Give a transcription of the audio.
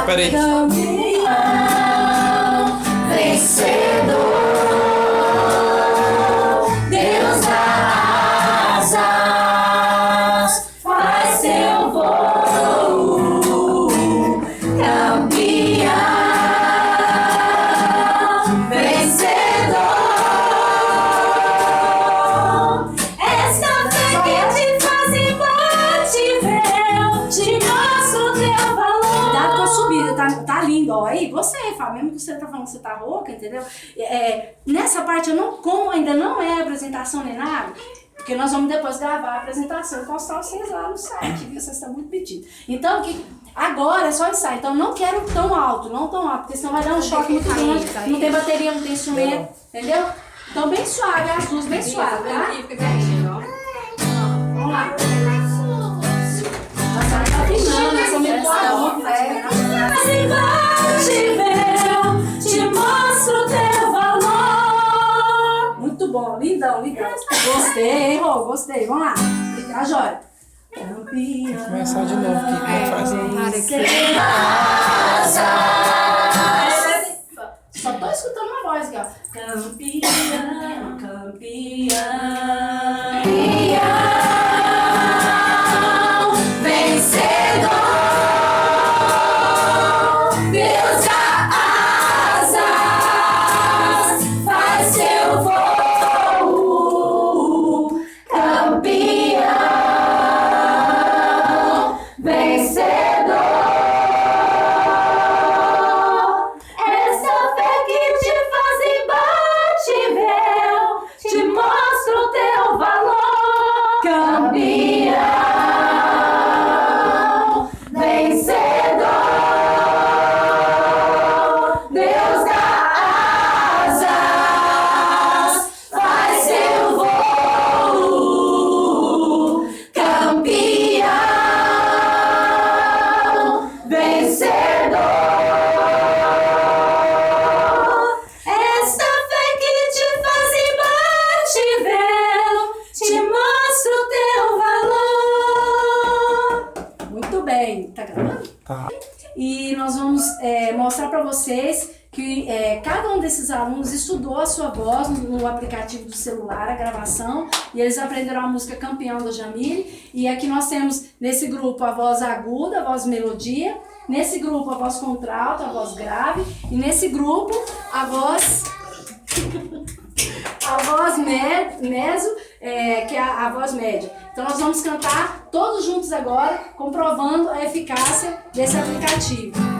Opa, peraí. Vencedor, Deus dá asas, faz seu voo, campeão, vencedor. Esta fé que te faz imbatível, te mostra o teu valor. Cuidado com a subida, tá lindo, ó. Aí, você, Fábio, mesmo que você tá falando que você tá rouca, entendeu? Nessa parte, como ainda não é apresentação nem nada, porque nós vamos depois gravar a apresentação e postar vocês lá no site, viu? Vocês estão muito pedidos. Então, agora é só ensaio. Então, não quero tão alto, porque senão vai dar um choque muito grande. Não tem bateria, não tem instrumento, entendeu? Então, bem suave, as duas bem suave, tá? Vamos lá. Nossa, ela tá afinando, essa meio barulho, velho. Te mostro o teu valor. Muito bom, lindão, lindão. Gostei, hein, Rô? Gostei. Vamos lá. Tá jóia. Campeão. Vou começar de novo aqui. Como é que faz? Só tô escutando uma voz aqui, ó. Campeão, campeão. Vencedor, Deus dá asas, faz seu voo, campeão, vencedor. Essa fé que te faz imbatível, te mostra o teu valor, campeão. Vencedor, Deus dá asas, faz seu voo, campeão, vencedor. Esta fé que te faz imbatível, te mostra o teu valor. Muito bem. Tá gravando? Tá. E nós vamos mostrar para vocês que cada um desses alunos estudou a sua voz no aplicativo do celular, a gravação, e eles aprenderam a música Campeão da Jamile. E aqui nós temos nesse grupo a voz aguda, a voz melodia, nesse grupo a voz contralto, a voz grave, e nesse grupo a voz meso, que é a voz média. Então nós vamos cantar todos juntos agora, comprovando a eficácia desse aplicativo.